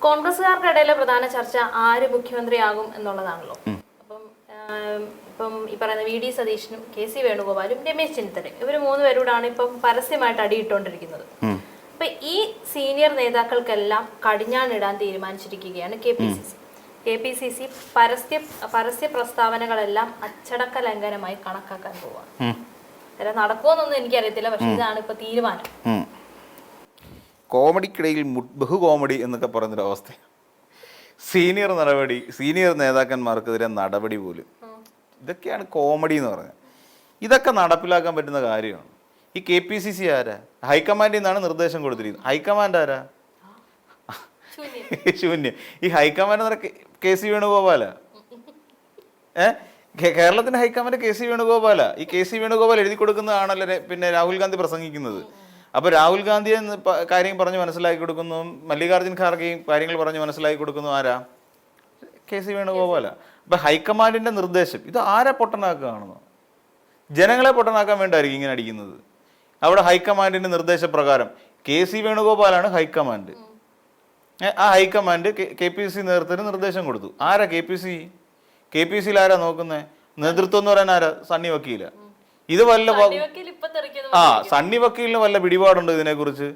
കോൺഗ്രസുകാർക്കിടയിലെ പ്രധാന ചർച്ച ആര് മുഖ്യമന്ത്രിയാകും എന്നുള്ളതാണല്ലോ. ഇപ്പം ഈ പറയുന്ന വി ഡി സതീശനും KC വേണുഗോപാലും രമേശ് ചെന്നിത്തലയും ഇവർ 3 പേരോടാണ് ഇപ്പം പരസ്യമായിട്ട് അടിയിട്ടുകൊണ്ടിരിക്കുന്നത്. അപ്പൊ ഈ സീനിയർ നേതാക്കൾക്കെല്ലാം കടിഞ്ഞാണിടാൻ തീരുമാനിച്ചിരിക്കുകയാണ് KPCC പരസ്യ പ്രസ്താവനകളെല്ലാം അച്ചടക്ക ലംഘനമായി കണക്കാക്കാൻ പോവാണ്. അല്ല നടക്കുമെന്നൊന്നും എനിക്കറിയത്തില്ല, പക്ഷെ ഇതാണ് ഇപ്പൊ തീരുമാനം. കോമഡിക്കിടയിൽ ബഹു കോമഡി എന്നൊക്കെ പറയുന്നൊരവസ്ഥ. സീനിയർ നേതാക്കന്മാർക്കെതിരെ നടപടി പോലും. ഇതൊക്കെയാണ് കോമഡി എന്ന് പറഞ്ഞത്. ഇതൊക്കെ നടപ്പിലാക്കാൻ പറ്റുന്ന കാര്യമാണ്. ഈ KPCC ആരാ? ഹൈക്കമാൻഡിൽ നിന്നാണ് നിർദ്ദേശം കൊടുത്തിരിക്കുന്നത്. ഹൈക്കമാൻഡ് ആരാ? ശൂന്യം. ഈ ഹൈക്കമാൻഡ് എന്ന് പറഞ്ഞാൽ KC വേണുഗോപാലാ. കേരളത്തിന്റെ ഹൈക്കമാൻഡ് KC വേണുഗോപാലാ. ഈ KC വേണുഗോപാൽ എഴുതി കൊടുക്കുന്നതാണല്ലോ പിന്നെ രാഹുൽ ഗാന്ധി പ്രസംഗിക്കുന്നത്. അപ്പോൾ രാഹുൽ ഗാന്ധിയെ കാര്യം പറഞ്ഞ് മനസ്സിലാക്കി കൊടുക്കുന്നു, മല്ലികാർജ്ജുൻ ഖാർഗെയും കാര്യങ്ങൾ പറഞ്ഞ് മനസ്സിലാക്കി കൊടുക്കുന്നു ആരാ? KC വേണുഗോപാലാ. അപ്പം ഹൈക്കമാൻഡിൻ്റെ നിർദ്ദേശം ഇത് ആരെ പൊട്ടനാക്കുകയാണെന്നോ? ജനങ്ങളെ പൊട്ടനാക്കാൻ വേണ്ടിയായിരിക്കും ഇങ്ങനെ അടിക്കുന്നത്. അവിടെ ഹൈക്കമാൻഡിൻ്റെ നിർദ്ദേശപ്രകാരം KC വേണുഗോപാലാണ് ഹൈക്കമാൻഡ്. ആ ഹൈക്കമാൻഡ് KPCC നേതൃത്വത്തിന് നിർദ്ദേശം കൊടുത്തു. ആരാ KPCയിൽ ആരാ നോക്കുന്നത്? നേതൃത്വം എന്ന് പറയാൻ ആരാ? സണ്ണി വക്കീല. ഇത് വല്ല സണ്ണി വക്കീലിന് വല്ല പിടിപാടുണ്ടോ ഇതിനെക്കുറിച്ച്?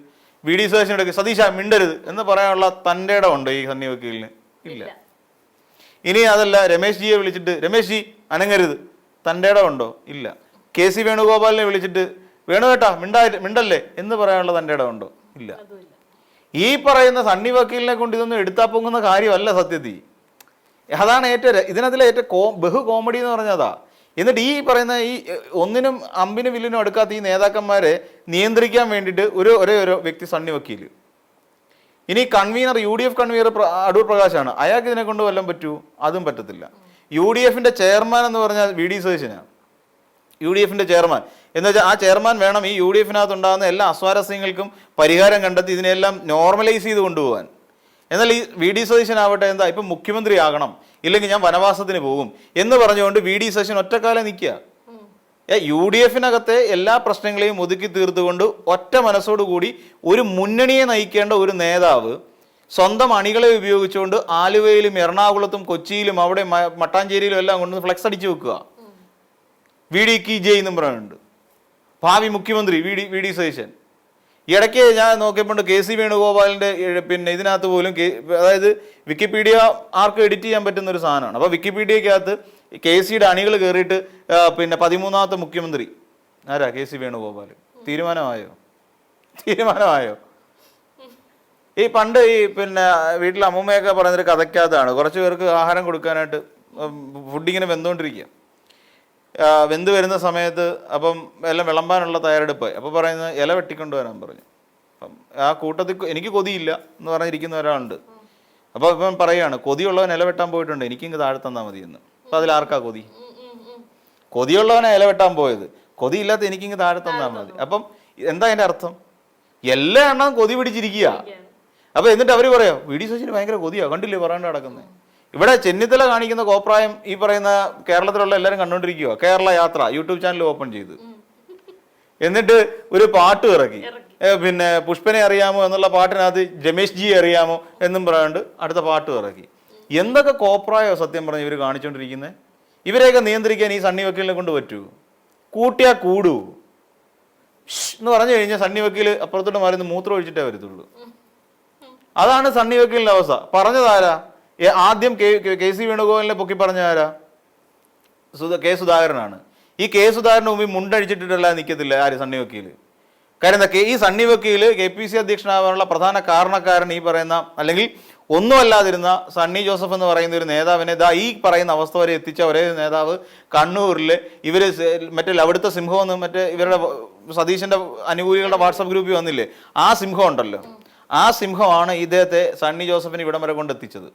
VD സതീശനോട് സതീശ മിണ്ടരുത് എന്ന് പറയാനുള്ള തൻ്റെ ഇടമുണ്ടോ ഈ സണ്ണി വക്കീലിന്? ഇല്ല. ഇനി അതല്ല, രമേശ് ജിയെ വിളിച്ചിട്ട് രമേശ് ജി അനങ്ങരുത്, തൻ്റെ ഇടമുണ്ടോ? ഇല്ല. KC വേണുഗോപാലിനെ വിളിച്ചിട്ട് വേണുവേട്ടാ മിണ്ടല്ലേ എന്ന് പറയാനുള്ള തൻ്റെ ഇടമുണ്ടോ? ഇല്ല. ഈ പറയുന്ന സണ്ണി വക്കീലിനെ കൊണ്ട് ഇതൊന്നും എടുത്താൽ പൊങ്ങുന്ന കാര്യമല്ല സത്യത്തിൽ. അതാണ് ഇതിനകത്തിലെ ഏറ്റവും ബഹു കോമഡി എന്ന് പറഞ്ഞതാ. എന്നിട്ട് ഈ പറയുന്ന ഈ ഒന്നിനും അമ്പിനും വില്ലിനും എടുക്കാത്ത ഈ നേതാക്കന്മാരെ നിയന്ത്രിക്കാൻ വേണ്ടിയിട്ട് ഒരേ ഒരു വ്യക്തി സണ്ണി വക്കീൽ. ഇനി കൺവീനർ UDF കൺവീനർ അടൂർ പ്രകാശാണ്. അയാൾക്ക് ഇതിനെ കൊണ്ട് വല്ലതും പറ്റൂ? അതും പറ്റത്തില്ല. UDFന്റെ ചെയർമാൻ എന്ന് പറഞ്ഞാൽ VD സതീശനാണ്. UDFന്റെ ചെയർമാൻ എന്ന് വെച്ചാൽ ആ ചെയർമാൻ വേണം ഈ UDFനകത്ത് ഉണ്ടാകുന്ന എല്ലാ അസ്വാരസ്യങ്ങൾക്കും പരിഹാരം കണ്ടെത്തി ഇതിനെല്ലാം നോർമലൈസ് ചെയ്ത് കൊണ്ടുപോകാൻ. എന്നാൽ ഈ VD സതീശനാവട്ടെ എന്താ ഇപ്പം മുഖ്യമന്ത്രി ആകണം, ഇല്ലെങ്കിൽ ഞാൻ വനവാസത്തിന് പോകും എന്ന് പറഞ്ഞുകൊണ്ട് VD സതീശൻ ഒറ്റക്കാലം നിൽക്കുക. UDFനകത്തെ എല്ലാ പ്രശ്നങ്ങളെയും ഒതുക്കി തീർത്തുകൊണ്ട് ഒറ്റ മനസ്സോടുകൂടി ഒരു മുന്നണിയെ നയിക്കേണ്ട ഒരു നേതാവ് സ്വന്തം അണികളെ ഉപയോഗിച്ചുകൊണ്ട് ആലുവയിലും എറണാകുളത്തും കൊച്ചിയിലും അവിടെ മട്ടാഞ്ചേരിയിലും എല്ലാം കൊണ്ട് ഫ്ലെക്സ് അടിച്ചു വെക്കുക. VD കി ജയ് എന്നും പറയുന്നുണ്ട്. ഭാവി മുഖ്യമന്ത്രി VD സതീശൻ. ഇടയ്ക്ക് ഞാൻ നോക്കിയപ്പോൾ KC വേണുഗോപാലിൻ്റെ പിന്നെ ഇതിനകത്ത് പോലും അതായത് വിക്കിപീഡിയ ആർക്കും എഡിറ്റ് ചെയ്യാൻ പറ്റുന്ന ഒരു സാധനമാണ്. അപ്പോൾ വിക്കിപീഡിയക്കകത്ത് KCയുടെ അണികൾ കയറിയിട്ട് പിന്നെ 13ാമത്തെ മുഖ്യമന്ത്രി ആരാ? KC വേണുഗോപാൽ. തീരുമാനമായോ? ഈ പണ്ട് ഈ പിന്നെ വീട്ടിൽ അമ്മൂമ്മയൊക്കെ പറയുന്നൊരു കഥയ്ക്കകത്താണ്. കുറച്ച് പേർക്ക് ആഹാരം കൊടുക്കാനായിട്ട് ഫുഡിങ്ങനെ വെന്തുകൊണ്ടിരിക്കുക. വെന്ത് വരുന്ന സമയത്ത് അപ്പം എല്ലാം വിളമ്പാനുള്ള തയ്യാറെടുപ്പായി. അപ്പോൾ പറയുന്നത് ഇല വെട്ടിക്കൊണ്ട് വരാൻ പറഞ്ഞു. അപ്പം ആ കൂട്ടത്തിൽ എനിക്ക് കൊതിയില്ല എന്ന് പറഞ്ഞിരിക്കുന്ന ഒരാളുണ്ട്. അപ്പോൾ ഇപ്പം പറയുകയാണ് കൊതിയുള്ളവൻ ഇല വെട്ടാൻ പോയിട്ടുണ്ട്, എനിക്കിങ്ങ് താഴെ തന്നാൽ മതി എന്ന്. അപ്പോൾ അതിലാർക്കാ കൊതി? കൊതിയുള്ളവനെ ഇല വെട്ടാൻ പോയത്, കൊതിയില്ലാത്ത എനിക്കിങ്ങ് താഴെ തന്നാൽ മതി. അപ്പം എന്താ അതിൻ്റെ അർത്ഥം? എല്ലാ എണ്ണം കൊതി പിടിച്ചിരിക്കുക. അപ്പോൾ എന്നിട്ട് അവർ പറയാം VD സതീശന് ഭയങ്കര കൊതിയാണ്, കണ്ടില്ലേ പറയാണ്ട് നടക്കുന്നത്. ഇവിടെ ചെന്നിത്തല കാണിക്കുന്ന കോപ്രായം ഈ പറയുന്ന കേരളത്തിലുള്ള എല്ലാവരും കണ്ടുകൊണ്ടിരിക്കുക. കേരള യാത്ര യൂട്യൂബ് ചാനൽ ഓപ്പൺ ചെയ്ത് എന്നിട്ട് ഒരു പാട്ട് ഇറക്കി. പിന്നെ പുഷ്പനെ അറിയാമോ എന്നുള്ള പാട്ടിനകത്ത് രമേശ് ജി അറിയാമോ എന്നും പറയാണ്ട് അടുത്ത പാട്ട് ഇറക്കി. എന്തൊക്കെ കോപ്രായോ സത്യം പറഞ്ഞ് ഇവർ കാണിച്ചുകൊണ്ടിരിക്കുന്നത്. ഇവരെയൊക്കെ നിയന്ത്രിക്കാൻ ഈ സണ്ണി വക്കീലിനെ കൊണ്ട് പറ്റൂ? കൂട്ടിയാ കൂടൂ എന്ന് പറഞ്ഞു കഴിഞ്ഞാൽ സണ്ണി വക്കീൽ അപ്പുറത്തോട്ട് മാറി മൂത്രം ഒഴിച്ചിട്ടേ വരത്തുള്ളൂ. അതാണ് സണ്ണി വക്കീലിന്റെ അവസ്ഥ. പറഞ്ഞതാരാ? ആദ്യം KC വേണുഗോപാലിനെ പൊക്കി പറഞ്ഞ ആരാ? K സുധാകരനാണ്. ഈ K സുധാകരന് മുമ്പിൽ മുണ്ടടിച്ചിട്ടിട്ടല്ല നിൽക്കത്തില്ല ആര്? സണ്ണി വക്കീൽ. കാര്യം എന്താ? ഈ സണ്ണി വക്കീൽ KPCC അധ്യക്ഷനാവാനുള്ള പ്രധാന കാരണക്കാരൻ ഈ പറയുന്ന അല്ലെങ്കിൽ ഒന്നുമല്ലാതിരുന്ന സണ്ണി ജോസഫ് എന്ന് പറയുന്ന ഒരു നേതാവിനെ ഈ പറയുന്ന അവസ്ഥ വരെ എത്തിച്ച ഒരേ നേതാവ് കണ്ണൂരിൽ ഇവർ മറ്റേ അവിടുത്തെ സിംഹം എന്ന് മറ്റേ ഇവരുടെ സതീശന്റെ അനുകൂലികളുടെ വാട്സപ്പ് ഗ്രൂപ്പിൽ വന്നില്ലേ, ആ സിംഹം ഉണ്ടല്ലോ, ആ സിംഹമാണ് ഇദ്ദേഹത്തെ സണ്ണി ജോസഫിന് ഇവിടം വരെ കൊണ്ടെത്തിച്ചത്.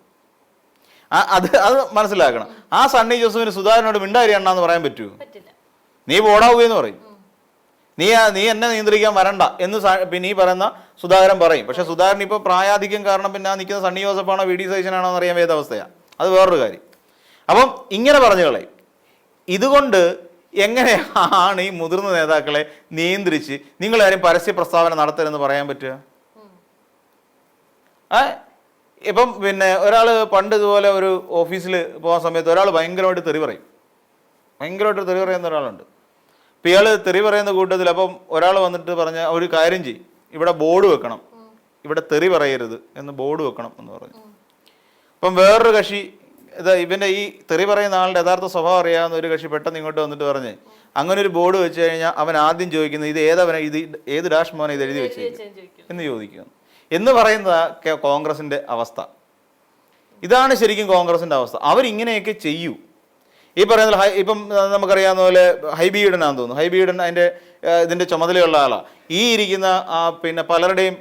അത് മനസ്സിലാക്കണം. ആ സണ്ണി ജോസഫിന് സുധാകരനോട് മിണ്ടാരി എണ്ണാന്ന് പറയാൻ പറ്റുമോ? നീ പോടാവുകയെന്ന് പറയും. നീ എന്നെ നിയന്ത്രിക്കാൻ വരണ്ട എന്ന് പിന്നെ ഈ പറയുന്ന സുധാകരൻ പറയും. പക്ഷെ സുധാകരൻ ഇപ്പോൾ പ്രായാധിക്യം കാരണം പിന്നെ നിൽക്കുന്ന സണ്ണി ജോസഫാണോ VD സതീശനാണോ എന്ന് അറിയാൻ വേണ്ട അവസ്ഥയാണ്. അത് വേറൊരു കാര്യം. അപ്പം ഇങ്ങനെ പറഞ്ഞു കളയും. ഇതുകൊണ്ട് എങ്ങനെയാണ് ഈ മുതിർന്ന നേതാക്കളെ നിയന്ത്രിച്ച് നിങ്ങളാരും പരസ്യ പ്രസ്താവന നടത്തരുതെന്ന് പറയാൻ പറ്റുക? ഇപ്പം പിന്നെ ഒരാൾ പണ്ട് ഇതുപോലെ ഒരു ഓഫീസിൽ പോകുന്ന സമയത്ത് ഒരാൾ ഭയങ്കരമായിട്ട് തെറി പറയും, ഭയങ്കരമായിട്ട് തെറി പറയുന്ന ഒരാളുണ്ട്. അപ്പം ഇയാൾ തെറി പറയുന്ന കൂട്ടത്തിൽ അപ്പം ഒരാൾ വന്നിട്ട് പറഞ്ഞ ഒരു കാര്യം ചെയ്യും, ഇവിടെ ബോർഡ് വെക്കണം, ഇവിടെ തെറി പറയരുത് എന്ന് ബോർഡ് വെക്കണം എന്ന് പറഞ്ഞു. അപ്പം വേറൊരു കക്ഷി ഇവൻ്റെ ഈ തെറി പറയുന്ന ആളുടെ യഥാർത്ഥ സ്വഭാവം അറിയാവുന്ന ഒരു കക്ഷി പെട്ടെന്ന് ഇങ്ങോട്ട് വന്നിട്ട് പറഞ്ഞ് അങ്ങനെ ഒരു ബോർഡ് വെച്ച് കഴിഞ്ഞാൽ അവൻ ആദ്യം ചോദിക്കുന്നത് ഇത് ഏത് ഡാഷ് മോനെ ഇത് എഴുതി വെച്ചിരിക്കും എന്ന് ചോദിക്കുന്നു എന്ന് പറയുന്നതാ കോൺഗ്രസിൻ്റെ അവസ്ഥ. ഇതാണ് ശരിക്കും കോൺഗ്രസിൻ്റെ അവസ്ഥ. അവരിങ്ങനെയൊക്കെ ചെയ്യൂ. ഈ പറയുന്ന ഇപ്പം നമുക്കറിയാവുന്ന പോലെ ഹൈബി ഈഡനാന്ന് തോന്നുന്നു. ഹൈബി ഈഡൻ ഇതിൻ്റെ ചുമതലയുള്ള ആളാണ്. ഈ ഇരിക്കുന്ന പിന്നെ പലരുടെയും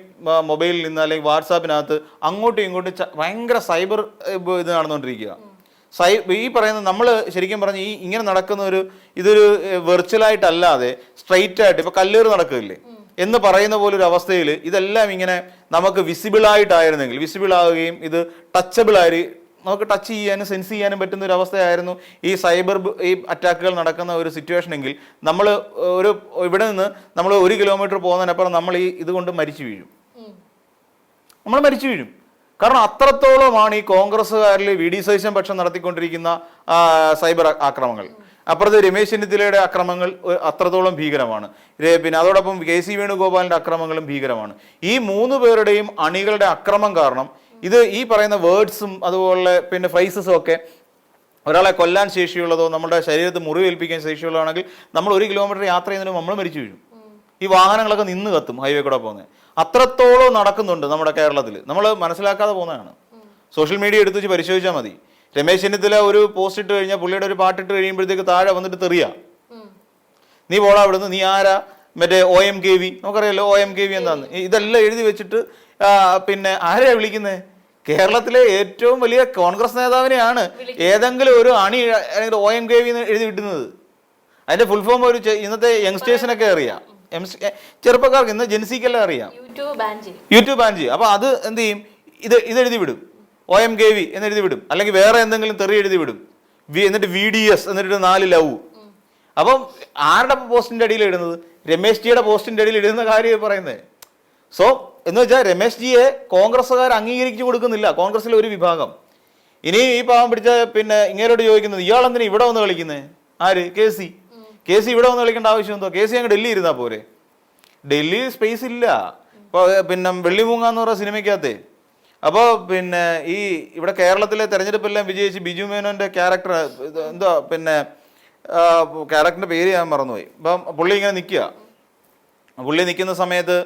മൊബൈലിൽ നിന്ന് അല്ലെങ്കിൽ വാട്സാപ്പിനകത്ത് അങ്ങോട്ടും ഇങ്ങോട്ടും ഭയങ്കര സൈബർ ഇത് നടന്നുകൊണ്ടിരിക്കുക. ഈ പറയുന്ന നമ്മൾ ശരിക്കും പറഞ്ഞ് ഇങ്ങനെ നടക്കുന്ന ഇതൊരു വെർച്വലായിട്ടല്ലാതെ സ്ട്രെയിറ്റ് ആയിട്ട് ഇപ്പം കല്ലേറ് നടക്കില്ലേ എന്ന് പറയുന്ന പോലൊരു അവസ്ഥയിൽ ഇതെല്ലാം ഇങ്ങനെ നമുക്ക് വിസിബിളായിട്ടായിരുന്നെങ്കിൽ, വിസിബിൾ ആവുകയും ഇത് ടച്ചബിൾ ആയി നമുക്ക് ടച്ച് ചെയ്യാനും സെൻസ് ചെയ്യാനും പറ്റുന്ന ഒരു അവസ്ഥയായിരുന്നു ഈ ഈ അറ്റാക്കുകൾ നടക്കുന്ന ഒരു സിറ്റുവേഷൻ എങ്കിൽ നമ്മൾ ഇവിടെ നിന്ന് നമ്മൾ 1 കിലോമീറ്റർ പോകുന്നതിനപ്പുറം നമ്മൾ ഇതുകൊണ്ട് മരിച്ചു വീഴും, നമ്മൾ മരിച്ചു വീഴും. കാരണം അത്രത്തോളമാണ് ഈ കോൺഗ്രസ്സുകാരിൽ വി ഡി സതീശൻ പക്ഷം നടത്തിക്കൊണ്ടിരിക്കുന്ന സൈബർ ആക്രമണങ്ങൾ. അപ്പുറത്ത് രമേശ് ചെന്നിത്തലയുടെ അക്രമങ്ങൾ അത്രത്തോളം ഭീകരമാണ്. പിന്നെ അതോടൊപ്പം കെ സി വേണുഗോപാലിന്റെ അക്രമങ്ങളും ഭീകരമാണ്. ഈ 3 പേരുടെയും അണികളുടെ അക്രമം കാരണം ഇത് ഈ പറയുന്ന വേർഡ്സും അതുപോലെ പിന്നെ ഫ്രൈസസും ഒക്കെ ഒരാളെ കൊല്ലാൻ ശേഷിയുള്ളതോ നമ്മുടെ ശരീരത്തിൽ മുറിവേൽപ്പിക്കാൻ ശേഷിയുള്ളതാണെങ്കിൽ നമ്മൾ 1 കിലോമീറ്റർ യാത്ര ചെയ്യുന്നതിന് നമ്മൾ മരിച്ചു വീഴും. ഈ വാഹനങ്ങളൊക്കെ നിന്ന് കത്തും ഹൈവേ കൂടെ പോകുന്നത്. അത്രത്തോളം നടക്കുന്നുണ്ട് നമ്മുടെ കേരളത്തിൽ. നമ്മൾ മനസ്സിലാക്കാതെ പോകുന്നതാണ്. സോഷ്യൽ മീഡിയ എടുത്ത് വെച്ച് പരിശോധിച്ചാൽ മതി. രമേശ് ചെന്നിത്തല ഒരു പോസ്റ്റ് ഇട്ട് കഴിഞ്ഞാൽ പുള്ളിയുടെ ഒരു പാട്ടിട്ട് കഴിയുമ്പോഴത്തേക്ക് താഴെ വന്നിട്ട് തെറിയാ, നീ പോടാ അവിടുന്ന്, നീ ആരാ, മറ്റേ OMKV നമുക്കറിയാലോ OMKV എന്താന്ന്, ഇതെല്ലാം എഴുതി വെച്ചിട്ട് പിന്നെ ആരെയാ വിളിക്കുന്നത്? കേരളത്തിലെ ഏറ്റവും വലിയ കോൺഗ്രസ് നേതാവിനെയാണ് ഏതെങ്കിലും ഒരു അണി അല്ലെങ്കിൽ OMKV എഴുതി വിട്ടുന്നത്. അതിന്റെ ഫുൾ ഫോം ഇന്നത്തെ യങ്സ്റ്റേഴ്സിനൊക്കെ അറിയാം, ചെറുപ്പക്കാർക്ക് ഇന്ന് ജെൻസിക്കെല്ലാം അറിയാം, യൂട്യൂബ് ബാൻ ചെയ്യും. അപ്പൊ അത് എന്ത് ചെയ്യും, ഇത് എഴുതി വിടും, OMKV എന്ന് എഴുതി വിടും, അല്ലെങ്കിൽ വേറെ എന്തെങ്കിലും തെറി എഴുതി വിടും, എന്നിട്ട് VDS എന്നിട്ട് 4 ലവ്. അപ്പം ആരുടെ പോസ്റ്റിന്റെ അടിയിൽ ഇടുന്നത്? രമേശ് ജിയുടെ പോസ്റ്റിന്റെ അടിയിൽ ഇടുന്ന കാര്യം പറയുന്നത്. സോ എന്ന് വെച്ചാൽ രമേശ് ജിയെ കോൺഗ്രസ്സുകാർ അംഗീകരിച്ചു കൊടുക്കുന്നില്ല, കോൺഗ്രസിലെ ഒരു വിഭാഗം. ഇനി ഈ പാവം പിടിച്ച പിന്നെ ഇങ്ങേരോട് ചോദിക്കുന്നത്, ഇയാളെന്തിനാ ഇവിടെ വന്ന് കളിക്കുന്നത്? ആര്? കെ സി ഇവിടെ വന്ന് കളിക്കേണ്ട ആവശ്യം എന്തോ? കെ സി അങ്ങ് ഡൽഹി ഇരുന്നാ പോരെ? ഡൽഹി സ്പേസ് ഇല്ല. ഇപ്പോൾ പിന്നെ വെള്ളിമൂങ്ങ എന്ന് പറയുന്ന സിനിമയ്ക്കകത്തെ അപ്പോൾ പിന്നെ ഇവിടെ കേരളത്തിലെ തെരഞ്ഞെടുപ്പെല്ലാം വിജയിച്ച് ബിജു മേനോന്റെ ക്യാരക്ടർ എന്താ പിന്നെ ക്യാരക്ടറിന്റെ പേര് ഞാൻ മറന്നുപോയി. അപ്പം പുള്ളി ഇങ്ങനെ നിൽക്കുക. പുള്ളി നിൽക്കുന്ന സമയത്ത്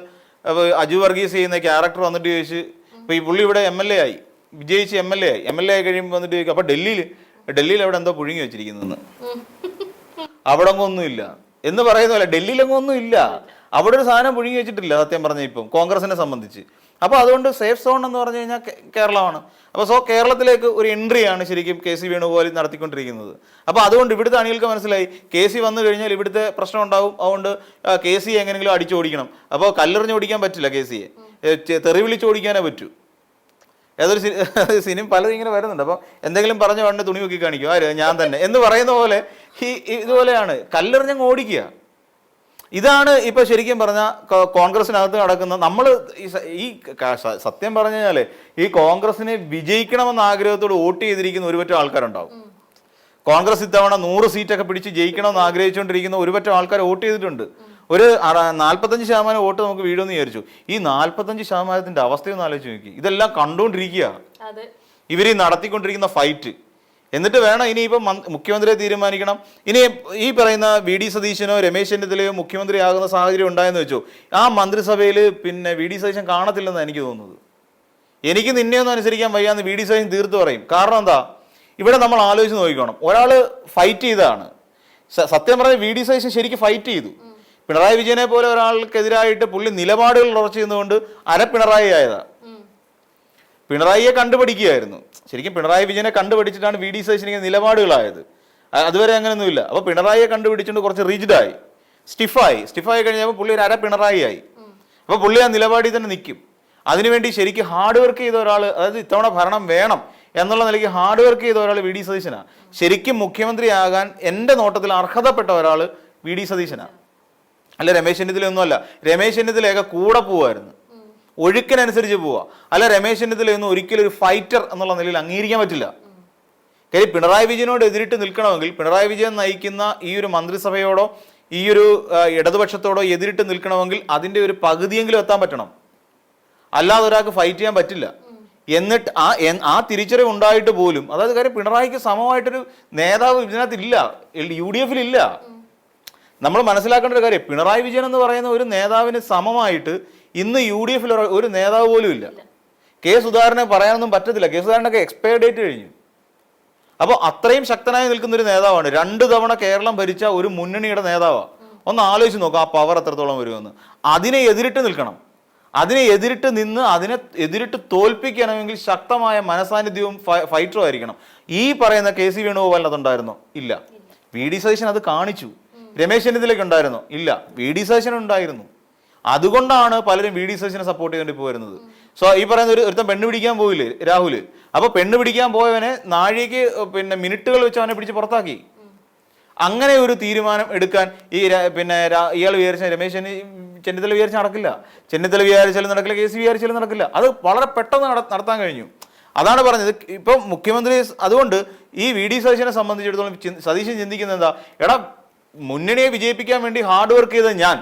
അജു വർഗീസ് ചെയ്യുന്ന ക്യാരക്ടർ വന്നിട്ട് ചോദിച്ച്, ഇപ്പൊ ഈ പുള്ളി ഇവിടെ MLA ആയി, വിജയിച്ച് MLA ആയി കഴിയുമ്പോൾ വന്നിട്ട് ചോദിക്കും, അപ്പൊ ഡൽഹിയിൽ അവിടെ എന്തോ പുഴുങ്ങി വെച്ചിരിക്കുന്നെന്ന്. അവിടെ ഒന്നുമില്ല എന്ന് പറയുന്ന പോലെ ഡൽഹിയിലെങ്ങും ഒന്നുമില്ല, അവിടെ ഒരു സാധനം പുഴുങ്ങി വെച്ചിട്ടില്ല സത്യം പറഞ്ഞ ഇപ്പം കോൺഗ്രസിനെ സംബന്ധിച്ച്. അപ്പോൾ അതുകൊണ്ട് സേഫ് സോൺ എന്ന് പറഞ്ഞു കഴിഞ്ഞാൽ കേരളമാണ്. അപ്പോൾ കേരളത്തിലേക്ക് ഒരു എൻട്രിയാണ് ശരിക്കും കെ സി വേണുഗോപാൽ നടത്തിക്കൊണ്ടിരിക്കുന്നത്. അപ്പോൾ അതുകൊണ്ട് ഇവിടുത്തെ അണികൾക്ക് മനസ്സിലായി കെ സി വന്നു കഴിഞ്ഞാൽ ഇവിടുത്തെ പ്രശ്നം ഉണ്ടാവും, അതുകൊണ്ട് കെ സി എങ്ങനെയെങ്കിലും അടിച്ചോടിക്കണം. അപ്പോൾ കല്ലെറിഞ്ഞ് ഓടിക്കാൻ പറ്റില്ല, കെ സിയെ തെറി വിളിച്ചോടിക്കാനേ പറ്റൂ. ഏതൊരു സിനിമ പലതും ഇങ്ങനെ വരുന്നുണ്ട്. അപ്പോൾ എന്തെങ്കിലും പറഞ്ഞ ഉടനെ തുണി നോക്കി കാണിക്കും, ആര്? ഞാൻ തന്നെ എന്ന് പറയുന്ന പോലെ ഇതുപോലെയാണ് കല്ലെറിഞ്ഞങ്ങ് ഓടിക്കുക. ഇതാണ് ഇപ്പൊ ശരിക്കും പറഞ്ഞ കോൺഗ്രസിനകത്ത് നടക്കുന്ന. നമ്മൾ ഈ സത്യം പറഞ്ഞു കഴിഞ്ഞാല് ഈ കോൺഗ്രസിനെ വിജയിക്കണമെന്ന ആഗ്രഹത്തോട് വോട്ട് ചെയ്തിരിക്കുന്ന ഒരുപറ്റം ആൾക്കാരുണ്ടാവും. കോൺഗ്രസ് ഇത്തവണ 100 സീറ്റൊക്കെ പിടിച്ച് ജയിക്കണമെന്ന് ആഗ്രഹിച്ചുകൊണ്ടിരിക്കുന്ന ഒരുപറ്റം ആൾക്കാർ വോട്ട് ചെയ്തിട്ടുണ്ട്. ഒരു 45% വോട്ട് നമുക്ക് വീഴുമെന്ന് വിചാരിച്ചു. ഈ 45% അവസ്ഥയൊന്നും ആലോചിച്ച് നോക്കി. ഇതെല്ലാം കണ്ടുകൊണ്ടിരിക്കുക ഇവർ നടത്തിക്കൊണ്ടിരിക്കുന്ന ഫൈറ്റ്. എന്നിട്ട് വേണം ഇനിയിപ്പം മുഖ്യമന്ത്രിയെ തീരുമാനിക്കണം. ഇനി ഈ പറയുന്ന വി ഡി സതീശനോ രമേശ് ചെന്നിത്തലയോ മുഖ്യമന്ത്രിയാകുന്ന സാഹചര്യം ഉണ്ടായെന്ന് വെച്ചോ, ആ മന്ത്രിസഭയിൽ പിന്നെ വി ഡി സതീശൻ കാണത്തില്ലെന്നാണ് എനിക്ക് തോന്നുന്നത്. എനിക്ക് നിന്നെയൊന്നും അനുസരിക്കാൻ വയ്യാന്ന് വി ഡി സതീശൻ തീർത്ത് പറയും. കാരണം എന്താ, ഇവിടെ നമ്മൾ ആലോചിച്ച് നോക്കിക്കോണം. ഒരാൾ ഫൈറ്റ് ചെയ്തതാണ്. സത്യം പറഞ്ഞാൽ വി ഡി സതീശൻ ശരിക്കും ഫൈറ്റ് ചെയ്തു. പിണറായി വിജയനെ പോലെ ഒരാൾക്കെതിരായിട്ട് പുള്ളി നിലപാടുകൾ ഉറച്ചു നിന്നുകൊണ്ട് പിണറായി ആയതാണ്. പിണറായിയെ കണ്ടുപിടിക്കുകയായിരുന്നു. ശരിക്കും പിണറായി വിജയനെ കണ്ടുപിടിച്ചിട്ടാണ് വി ഡി സതീശന് നിലപാടുകളായത്. അതുവരെ അങ്ങനെയൊന്നുമില്ല. അപ്പോൾ പിണറായിയെ കണ്ടുപിടിച്ചുകൊണ്ട് കുറച്ച് റിജിഡായി, സ്റ്റിഫായി കഴിഞ്ഞപ്പോൾ പുള്ളി ഒരു പിണറായി ആയി. അപ്പോൾ പുള്ളി ആ നിലപാടിൽ തന്നെ നിൽക്കും. അതിനുവേണ്ടി ശരിക്കും ഹാർഡ് വർക്ക് ചെയ്ത ഒരാൾ, അതായത് ഇത്തവണ ഭരണം വേണം എന്നുള്ള നിലയ്ക്ക് ഹാർഡ് വർക്ക് ചെയ്ത ഒരാൾ വി ഡി സതീശനാണ്. ശരിക്കും മുഖ്യമന്ത്രിയാകാൻ എൻ്റെ നോട്ടത്തിൽ അർഹതപ്പെട്ട ഒരാൾ വി ഡി സതീശനാണ്, അല്ല രമേശ് ചെന്നിത്തല ഒന്നുമല്ല. രമേശ് ചെന്നിത്തലയൊക്കെ കൂടെ പോവായിരുന്നു. ഒഴുക്കിനനുസരിച്ച് പോവുക. അല്ല രമേശ് ചെന്നിത്തലയൊന്നും ഒരിക്കലും ഒരു ഫൈറ്റർ എന്നുള്ള നിലയിൽ അംഗീകരിക്കാൻ പറ്റില്ല. കാര്യം പിണറായി വിജയനോട് എതിരിട്ട് നിൽക്കണമെങ്കിൽ പിണറായി വിജയൻ നയിക്കുന്ന ഈ ഒരു മന്ത്രിസഭയോടോ ഈ ഒരു ഇടതുപക്ഷത്തോടോ എതിരിട്ട് നിൽക്കണമെങ്കിൽ അതിൻ്റെ ഒരു പകുതിയെങ്കിലും എത്താൻ പറ്റണം. അല്ലാതെ ഒരാൾക്ക് ഫൈറ്റ് ചെയ്യാൻ പറ്റില്ല. എന്നിട്ട് ആ തിരിച്ചറിവ് ഉണ്ടായിട്ട് പോലും, അതായത് കാര്യം പിണറായിക്ക് സമമായിട്ടൊരു നേതാവ് ഇതിനകത്തില്ല, UDF ഇല്ല. നമ്മൾ മനസ്സിലാക്കേണ്ട ഒരു കാര്യം, പിണറായി വിജയൻ എന്ന് പറയുന്ന ഒരു നേതാവിന് സമമായിട്ട് ഇന്ന് UDF ഒരു നേതാവ് പോലും ഇല്ല. കെ സുധാകരനെ പറയാനൊന്നും പറ്റത്തില്ല. കെ സുധാകരനൊക്കെ എക്സ്പയർ ഡേറ്റ് കഴിഞ്ഞു. അപ്പോൾ അത്രയും ശക്തനായി നിൽക്കുന്ന ഒരു നേതാവാണ്. 2 തവണ കേരളം ഭരിച്ച ഒരു മുന്നണിയുടെ നേതാവാണ്. ഒന്ന് ആലോചിച്ച് നോക്കുക ആ പവർ എത്രത്തോളം വരുമെന്ന്. അതിനെ എതിരിട്ട് നിൽക്കണം. അതിനെ എതിരിട്ട് നിന്ന് അതിനെ എതിരിട്ട് തോൽപ്പിക്കണമെങ്കിൽ ശക്തമായ മനസാന്നിധ്യവും ഫൈറ്ററും ആയിരിക്കണം. ഈ പറയുന്ന KC വേണുഗോപാലിന് അതുണ്ടായിരുന്നോ? ഇല്ല. VD സതീശൻ അത് കാണിച്ചു. രമേശ് ചെന്നിത്തലയ്ക്ക് ഉണ്ടായിരുന്നോ? ഇല്ല. VD സതീശൻ ഉണ്ടായിരുന്നു. അതുകൊണ്ടാണ് പലരും VD സതീശനെ സപ്പോർട്ട് ചെയ്തുകൊണ്ട് ഇപ്പോൾ വരുന്നത്. സോ ഈ പറയുന്ന ഒരുത്തൻ പെണ്ണ് പിടിക്കാൻ പോയില്ലേ രാഹുൽ? അപ്പോൾ പെണ്ണ് പിടിക്കാൻ പോയവനെ നാഴികയ്ക്ക് മിനിറ്റുകൾ വെച്ച് അവനെ പിടിച്ച് പുറത്താക്കി. അങ്ങനെ ഒരു തീരുമാനം എടുക്കാൻ ഇയാൾ വിചാരിച്ച രമേശ് ചെന്നിത്തല വിചാരിച്ചാൽ നടക്കില്ല. ചെന്നിത്തല വിചാരിച്ചാലും നടക്കില്ല, KC വിചാരിച്ചാലും നടക്കില്ല. അത് വളരെ പെട്ടെന്ന് നടത്താൻ കഴിഞ്ഞു. അതാണ് പറഞ്ഞത്. ഇപ്പം മുഖ്യമന്ത്രി അതുകൊണ്ട് ഈ VD സതീശനെ സംബന്ധിച്ചിടത്തോളം സതീശൻ ചിന്തിക്കുന്നത് എന്താ, എടാ മുന്നണിയെ വിജയിപ്പിക്കാൻ വേണ്ടി ഹാർഡ് വർക്ക് ചെയ്ത ഞാൻ,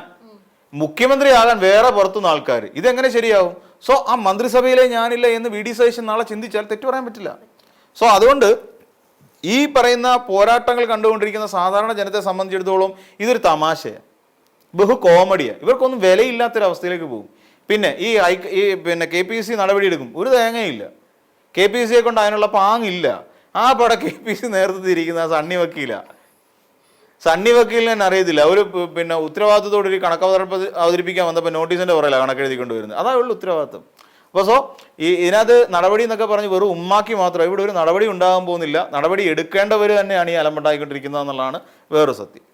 മുഖ്യമന്ത്രിയാകാൻ വേറെ പുറത്തുനിന്ന് ആൾക്കാർ, ഇതെങ്ങനെ ശരിയാവും? സോ ആ മന്ത്രിസഭയിലെ ഞാനില്ല എന്ന് VD സതീശൻ നാളെ ചിന്തിച്ചാൽ തെറ്റു പറയാൻ പറ്റില്ല. സോ അതുകൊണ്ട് ഈ പറയുന്ന പോരാട്ടങ്ങൾ കണ്ടുകൊണ്ടിരിക്കുന്ന സാധാരണ ജനത്തെ സംബന്ധിച്ചിടത്തോളം ഇതൊരു തമാശയാണ്, ബഹു കോമഡിയാണ്. ഇവർക്കൊന്നും വിലയില്ലാത്തൊരവസ്ഥയിലേക്ക് പോകും. പിന്നെ KPC നടപടി എടുക്കും, ഒരു തേങ്ങയില്ല. KPCയെ കൊണ്ട് അതിനുള്ള പാങ്ങില്ല. ആ പട KPC നേതൃത്വത്തിൽ ഇരിക്കുന്ന സണ്ണി വക്കീലിന് തന്നെ അറിയത്തില്ല. ഒരു ഉത്തരവാദിത്തത്തോടൊരു അവതരിപ്പിക്കാൻ വന്നപ്പോൾ നോട്ടീസിന്റെ പുറകില കണക്കെഴുതിക്കൊണ്ട് വരുന്നത്. അതാ ഉള്ളു ഉത്തരവാദിത്തം. അപ്പോൾ ഇതിനകത്ത് നടപടി എന്നൊക്കെ പറഞ്ഞ് വെറും ഉമ്മാക്കി മാത്രം ഇവിടെ ഒരു നടപടി ഉണ്ടാകാൻ പോകുന്നില്ല. നടപടി എടുക്കേണ്ടവർ തന്നെയാണ് ഈ അലമ്പുണ്ടായിക്കൊണ്ടിരിക്കുന്നത് എന്നുള്ളതാണ് വേറൊരു സത്യം.